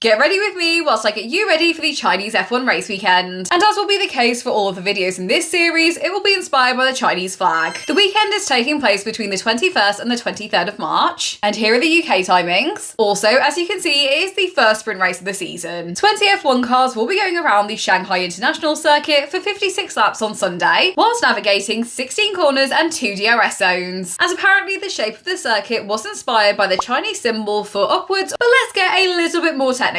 Get ready with me whilst I get you ready for the Chinese F1 race weekend. And as will be the case for all of the videos in this series, it will be inspired by the Chinese flag. The weekend is taking place between the 21st and the 23rd of March. And here are the UK timings. Also, as you can see, it is the first sprint race of the season. 20 F1 cars will be going around the Shanghai International Circuit for 56 laps on Sunday, whilst navigating 16 corners and 2 DRS zones. As apparently the shape of the circuit was inspired by the Chinese symbol for upwards, but let's get a little bit more technical.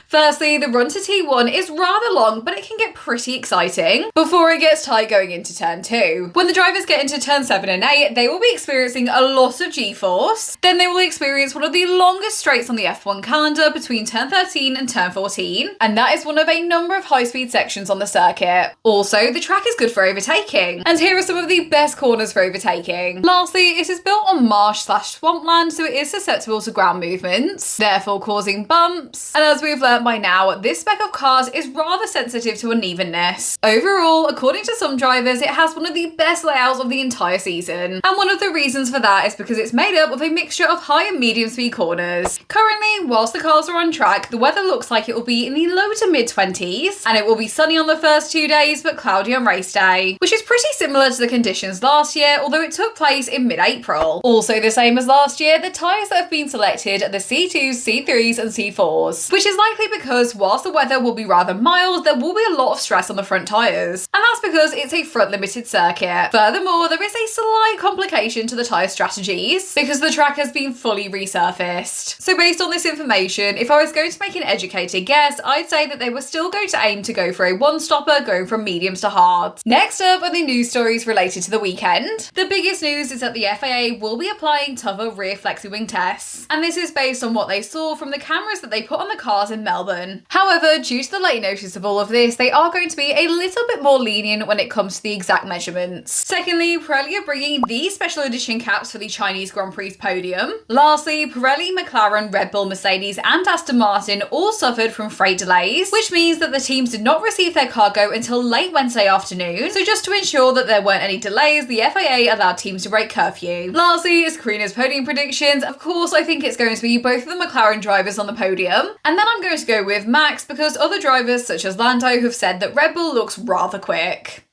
Firstly, the run to T1 is rather long, but it can get pretty exciting before it gets tight going into turn 2. When the drivers get into turn 7 and 8, they will be experiencing a lot of G-force. Then they will experience one of the longest straights on the F1 calendar between turn 13 and turn 14, and that is one of a number of high-speed sections on the circuit. Also, the track is good for overtaking, and here are some of the best corners for overtaking. Lastly, it is built on marsh/swampland, so it is susceptible to ground movements, therefore causing bumps. And as we've learned by now, this spec of cars is rather sensitive to unevenness. Overall, according to some drivers, it has one of the best layouts of the entire season. And one of the reasons for that is because it's made up of a mixture of high and medium speed corners. Currently, whilst the cars are on track, the weather looks like it will be in the low to mid 20s, and it will be sunny on the first 2 days, but cloudy on race day, which is pretty similar to the conditions last year, although it took place in mid-April. Also the same as last year, the tyres that have been selected are the C2s, C3s and C4s, which is likely because whilst the weather will be rather mild, there will be a lot of stress on the front tyres, and that's because it's a front limited circuit. Furthermore, there is a slight complication to the tyre strategies because the track has been fully resurfaced. So based on this information, if I was going to make an educated guess, I'd say that they were still going to aim to go for a one-stopper going from mediums to hards. Next up are the news stories related to the weekend. The biggest news is that the FIA will be applying tougher rear flexi-wing tests, and this is based on what they saw from the cameras that they put on the cars in Melbourne. However, due to the late notice of all of this, they are going to be a little bit more lenient when it comes to the exact measurements. Secondly, Pirelli are bringing these special edition caps for the Chinese Grand Prix podium. Lastly, Pirelli, McLaren, Red Bull, Mercedes and Aston Martin all suffered from freight delays, which means that the teams did not receive their cargo until late Wednesday afternoon. So just to ensure that there weren't any delays, the FIA allowed teams to break curfew. Lastly is Karina's podium predictions. Of course, I think it's going to be both of the McLaren drivers on the podium, and then I'm going to go with Max because other drivers such as Lando have said that Red Bull looks rather quick.